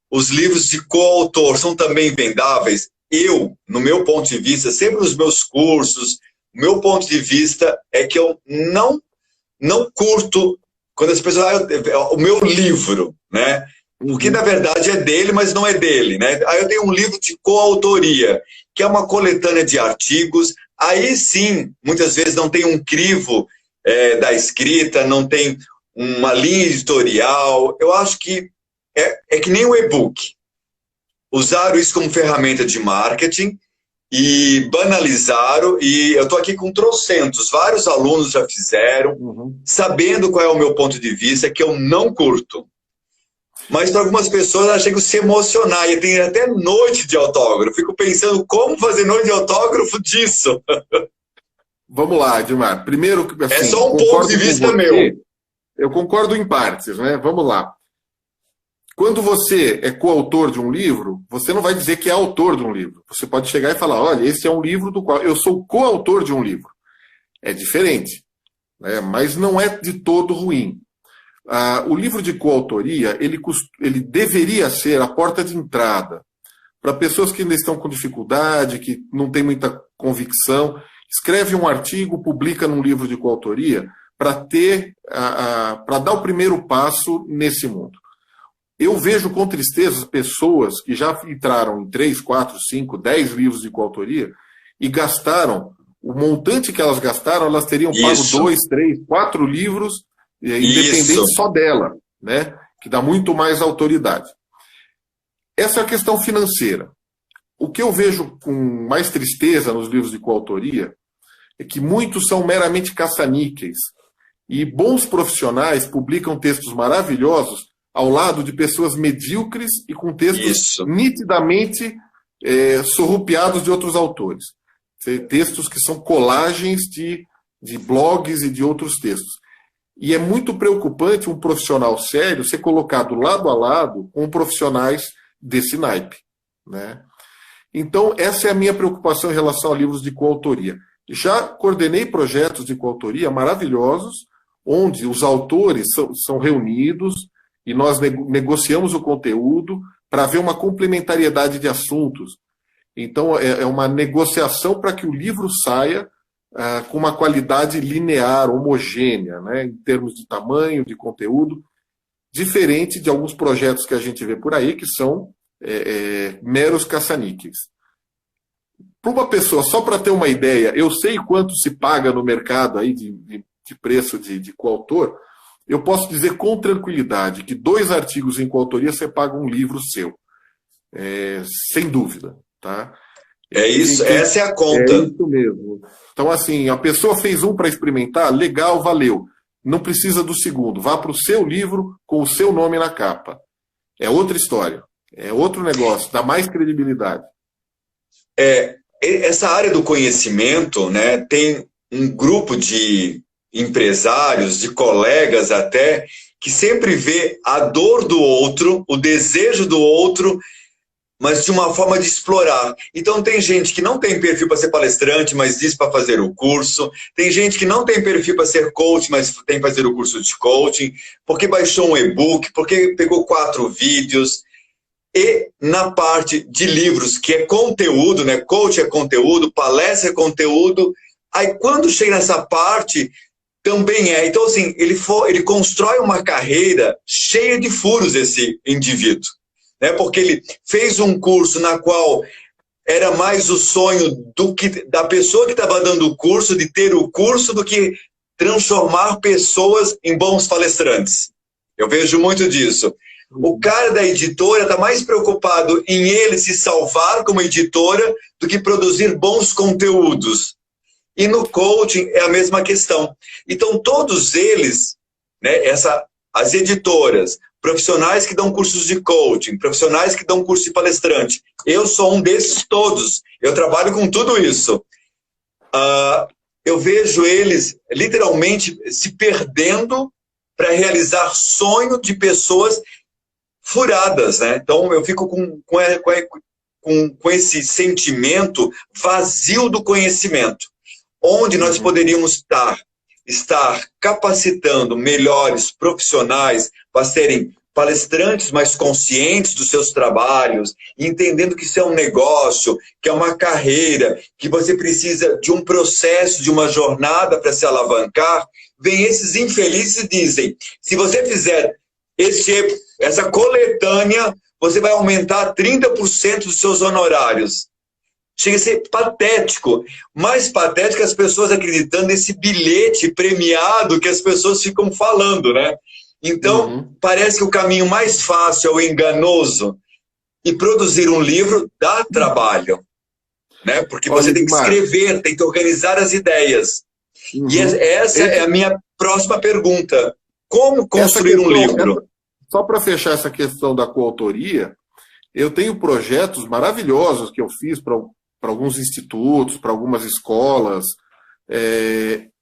Os livros de coautor são também vendáveis? Eu, no meu ponto de vista, sempre nos meus cursos, o meu ponto de vista é que eu não curto quando as pessoas... o meu livro, né? Porque, na verdade, é dele, mas não é dele, né? Aí eu tenho um livro de coautoria, que é uma coletânea de artigos. Aí, sim, muitas vezes não tem um crivo da escrita, não tem uma linha editorial. Eu acho que é que nem o e-book. Usaram isso como ferramenta de marketing e banalizaram, e eu estou aqui com trocentos, vários alunos já fizeram, sabendo qual é o meu ponto de vista, que eu não curto. Mas para algumas pessoas elas chegam a se emocionar, e tem até noite de autógrafo. Fico pensando como fazer noite de autógrafo disso. Vamos lá, Edmar. Primeiro, assim, é só um ponto de vista meu. Eu concordo em partes, né? Vamos lá. Quando você é coautor de um livro, você não vai dizer que é autor de um livro. Você pode chegar e falar, olha, esse é um livro do qual eu sou coautor de um livro. É diferente, né? Mas não é de todo ruim. O livro de coautoria, ele deveria ser a porta de entrada para pessoas que ainda estão com dificuldade, que não têm muita convicção. Escreve um artigo, publica num livro de coautoria para dar o primeiro passo nesse mundo. Eu vejo com tristeza pessoas que já entraram em 3, 4, 5, 10 livros de coautoria e gastaram, o montante que elas gastaram, elas teriam pago 2, 3, 4 livros, independente só dela, né? Que dá muito mais autoridade. Essa é a questão financeira. O que eu vejo com mais tristeza nos livros de coautoria é que muitos são meramente caça-níqueis e bons profissionais publicam textos maravilhosos ao lado de pessoas medíocres e com textos nitidamente surrupiados de outros autores. Textos que são colagens de blogs e de outros textos. E é muito preocupante um profissional sério ser colocado lado a lado com profissionais desse naipe, né? Então, essa é a minha preocupação em relação a livros de coautoria. Já coordenei projetos de coautoria maravilhosos, onde os autores são reunidos e nós negociamos o conteúdo para ver uma complementariedade de assuntos. Então, é uma negociação para que o livro saia com uma qualidade linear, homogênea, né, em termos de tamanho, de conteúdo, diferente de alguns projetos que a gente vê por aí, que são meros caça-níqueis. Para uma pessoa, só para ter uma ideia, eu sei quanto se paga no mercado aí de preço de coautor, eu posso dizer com tranquilidade que 2 artigos em coautoria você paga um livro seu. Sem dúvida. Tá? É isso, essa é a conta. É isso mesmo. Então, assim, a pessoa fez um para experimentar, legal, valeu. Não precisa do segundo. Vá para o seu livro com o seu nome na capa. É outra história. É outro negócio, dá mais credibilidade. Essa área do conhecimento, né, tem um grupo de empresários, de colegas até, que sempre vê a dor do outro, o desejo do outro, mas de uma forma de explorar. Então tem gente que não tem perfil para ser palestrante, mas diz para fazer o curso. Tem gente que não tem perfil para ser coach, mas tem que fazer o curso de coaching, porque baixou um e-book, porque pegou 4 vídeos. E na parte de livros, que é conteúdo, né? Coach é conteúdo, palestra é conteúdo. Aí quando chega nessa parte, também é. Então, assim, ele constrói uma carreira cheia de furos, esse indivíduo. Né? Porque ele fez um curso na qual era mais o sonho da pessoa que estava dando o curso, de ter o curso, do que transformar pessoas em bons palestrantes. Eu vejo muito disso. O cara da editora está mais preocupado em ele se salvar como editora do que produzir bons conteúdos. E no coaching é a mesma questão. Então, todos eles, né, as editoras, profissionais que dão cursos de coaching, profissionais que dão curso de palestrante, eu sou um desses todos. Eu trabalho com tudo isso. Eu vejo eles literalmente se perdendo para realizar sonho de pessoas furadas, né? Então eu fico com esse sentimento vazio do conhecimento, onde nós poderíamos estar capacitando melhores profissionais para serem palestrantes mais conscientes dos seus trabalhos, entendendo que isso é um negócio, que é uma carreira, que você precisa de um processo, de uma jornada para se alavancar. Vem esses infelizes e dizem, se você fizer essa coletânea, você vai aumentar 30% dos seus honorários. Chega a ser patético. Mais patético as pessoas acreditando nesse bilhete premiado que as pessoas ficam falando, né? Então, parece que o caminho mais fácil é o enganoso. E produzir um livro dá trabalho, né? Porque você tem que escrever, tem que organizar as ideias. E essa é a minha próxima pergunta. Como construir um livro? Só para fechar essa questão da coautoria, eu tenho projetos maravilhosos que eu fiz para alguns institutos, para algumas escolas,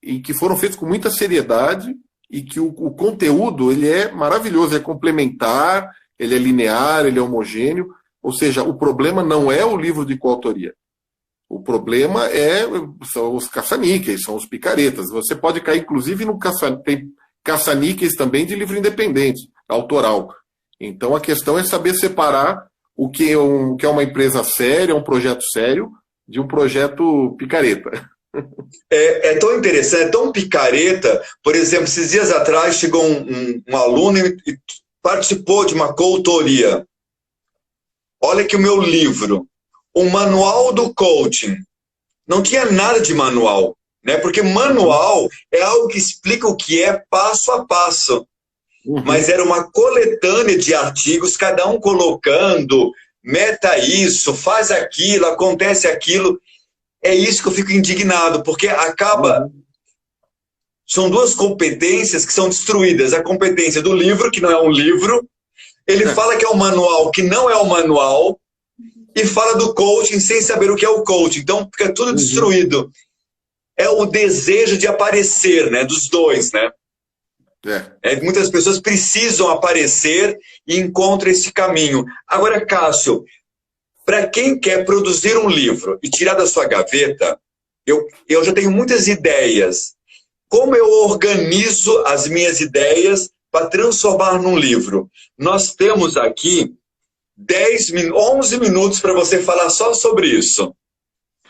e que foram feitos com muita seriedade, e que o conteúdo ele é maravilhoso, é complementar, ele é linear, ele é homogêneo. Ou seja, o problema não é o livro de coautoria. O problema são os caça-níqueis, são os picaretas. Você pode cair, inclusive, tem caça-níqueis também de livro independente, autoral. Então, a questão é saber separar o que é uma empresa séria, um projeto sério, de um projeto picareta. É tão interessante, é tão picareta. Por exemplo, esses dias atrás chegou um aluno e participou de uma coautoria. Olha aqui o meu livro, o Manual do Coaching. Não tinha nada de manual, né? Porque manual é algo que explica o que é passo a passo. Mas era uma coletânea de artigos, cada um colocando, meta isso, faz aquilo, acontece aquilo. É isso que eu fico indignado, porque acaba... São duas competências que são destruídas. A competência do livro, que não é um livro, ele fala que é um manual, que não é um manual, e fala do coaching sem saber o que é o coaching. Então, fica tudo destruído. É o desejo de aparecer, né, dos dois, né? Muitas pessoas precisam aparecer e encontram esse caminho. Agora, Cássio, para quem quer produzir um livro e tirar da sua gaveta, eu já tenho muitas ideias. Como eu organizo as minhas ideias para transformar num livro? Nós temos aqui 11 minutos para você falar só sobre isso.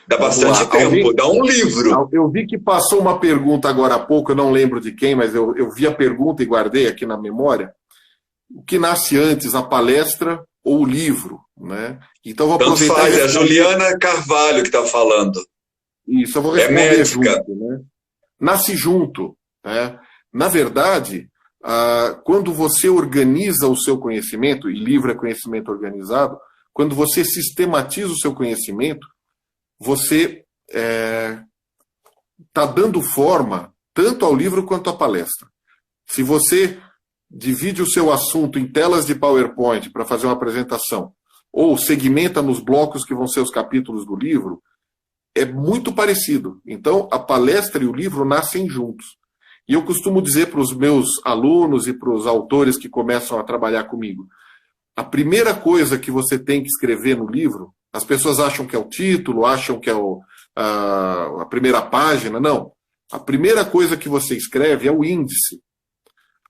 Dá bastante tempo, dá um livro. Eu vi que passou uma pergunta agora há pouco, eu não lembro de quem, mas eu vi a pergunta e guardei aqui na memória. O que nasce antes, a palestra ou o livro? Né? Então vou aproveitar. Tanto faz, é a Juliana Carvalho que está falando. Isso, eu vou responder junto. Né? Nasce junto. Né? Na verdade, quando você organiza o seu conhecimento, e livro é conhecimento organizado, quando você sistematiza o seu conhecimento, você está dando forma tanto ao livro quanto à palestra. Se você divide o seu assunto em telas de PowerPoint para fazer uma apresentação, ou segmenta nos blocos que vão ser os capítulos do livro, é muito parecido. Então, a palestra e o livro nascem juntos. E eu costumo dizer para os meus alunos e para os autores que começam a trabalhar comigo, a primeira coisa que você tem que escrever no livro, as pessoas acham que é o título, acham que é a primeira página. Não. A primeira coisa que você escreve é o índice.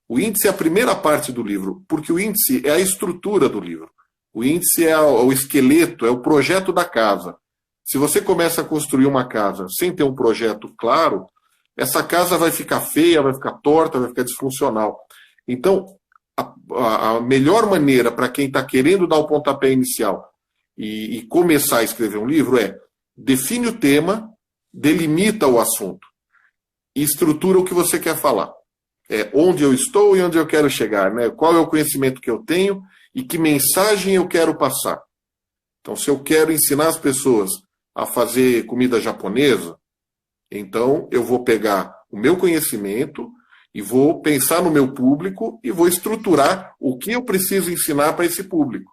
O índice é a primeira parte do livro, porque o índice é a estrutura do livro. O índice é o esqueleto, é o projeto da casa. Se você começa a construir uma casa sem ter um projeto claro, essa casa vai ficar feia, vai ficar torta, vai ficar disfuncional. Então, a melhor maneira para quem está querendo dar o pontapé inicial e começar a escrever um livro é: define o tema, delimita o assunto e estrutura o que você quer falar. Onde eu estou e onde eu quero chegar, né? Qual é o conhecimento que eu tenho e que mensagem eu quero passar. Então, se eu quero ensinar as pessoas a fazer comida japonesa, então eu vou pegar o meu conhecimento e vou pensar no meu público e vou estruturar o que eu preciso ensinar para esse público.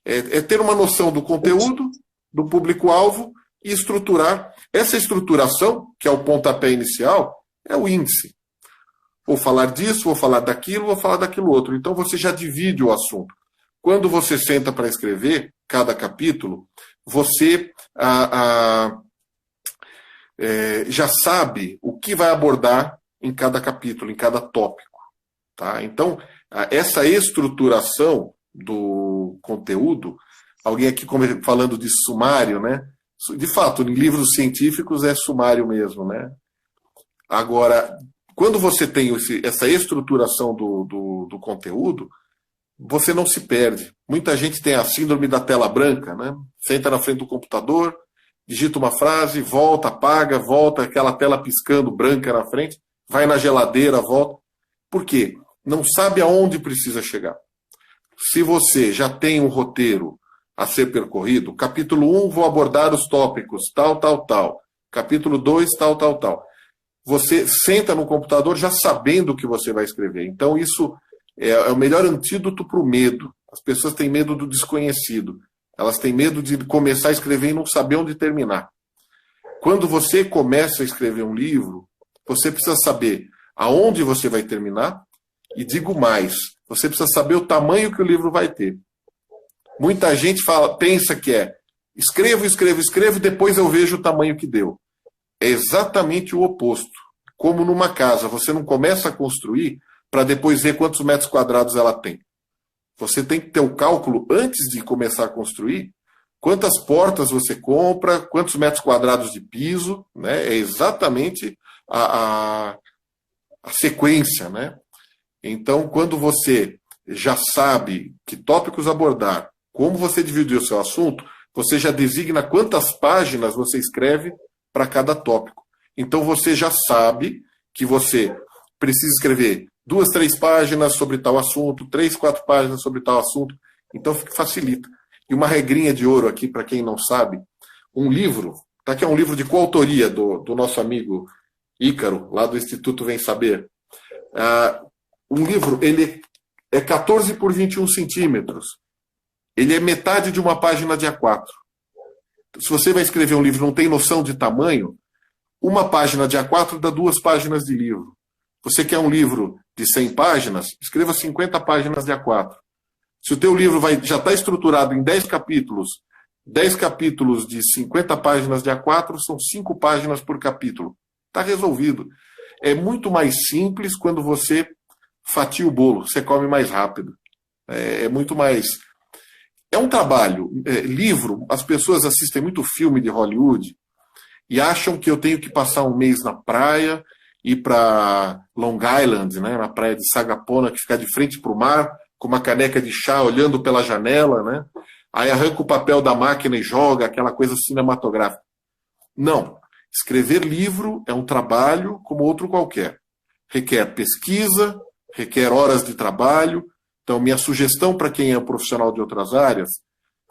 É ter uma noção do conteúdo, do público-alvo e estruturar. Essa estruturação, que é o pontapé inicial, é o índice. Vou falar disso, vou falar daquilo, vou falar daquilo outro. Então você já divide o assunto. Quando você senta para escrever cada capítulo, você já sabe o que vai abordar em cada capítulo, em cada tópico. Tá? Então, essa estruturação do conteúdo, alguém aqui falando de sumário, né? De fato, em livros científicos é sumário mesmo, né? Agora, quando você tem essa estruturação do conteúdo, você não se perde. Muita gente tem a síndrome da tela branca, né? Senta na frente do computador, digita uma frase, volta, apaga, volta, aquela tela piscando branca na frente, vai na geladeira, volta. Por quê? Não sabe aonde precisa chegar. Se você já tem um roteiro a ser percorrido, capítulo 1, vou abordar os tópicos, tal, tal, tal. Capítulo 2, tal, tal, tal. Você senta no computador já sabendo o que você vai escrever. Então, isso é o melhor antídoto para o medo. As pessoas têm medo do desconhecido. Elas têm medo de começar a escrever e não saber onde terminar. Quando você começa a escrever um livro, você precisa saber aonde você vai terminar e, digo mais, você precisa saber o tamanho que o livro vai ter. Muita gente pensa que escrevo, depois eu vejo o tamanho que deu. É exatamente o oposto. Como numa casa, você não começa a construir para depois ver quantos metros quadrados ela tem. Você tem que ter o cálculo antes de começar a construir, quantas portas você compra, quantos metros quadrados de piso, né? É exatamente a sequência, né? Então, quando você já sabe que tópicos abordar, como você dividir o seu assunto, você já designa quantas páginas você escreve para cada tópico. Então você já sabe que você precisa escrever 2, 3 páginas sobre tal assunto, 3, 4 páginas sobre tal assunto. Então facilita. E uma regrinha de ouro aqui, para quem não sabe, um livro, tá aqui é um livro de coautoria do nosso amigo Ícaro, lá do Instituto Vem Saber. Um livro, ele é 14 por 21 centímetros. Ele é metade de uma página de A4. Se você vai escrever um livro e não tem noção de tamanho, uma página de A4 dá 2 páginas de livro. Você quer um livro de 100 páginas, escreva 50 páginas de A4. Se o teu livro já está estruturado em 10 capítulos, 10 capítulos de 50 páginas de A4 são 5 páginas por capítulo. Está resolvido. É muito mais simples quando você fatia o bolo, você come mais rápido. É muito mais... É um trabalho. Livro, as pessoas assistem muito filme de Hollywood e acham que eu tenho que passar um mês na praia, ir para Long Island, né, na praia de Sagapona, que fica de frente para o mar, com uma caneca de chá, olhando pela janela, né? Aí arranca o papel da máquina e joga, aquela coisa cinematográfica. Não. Escrever livro é um trabalho como outro qualquer. Requer pesquisa, requer horas de trabalho. Então, minha sugestão para quem é um profissional de outras áreas,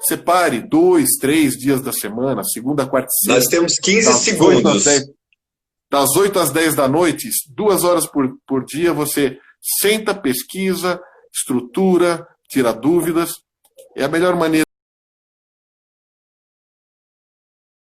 separe 2, 3 dias da semana, segunda, quarta e sexta. Nós temos 15 segundos. Das 8 às 10 da noite, 2 horas por dia, você senta, pesquisa, estrutura, tira dúvidas. É a melhor maneira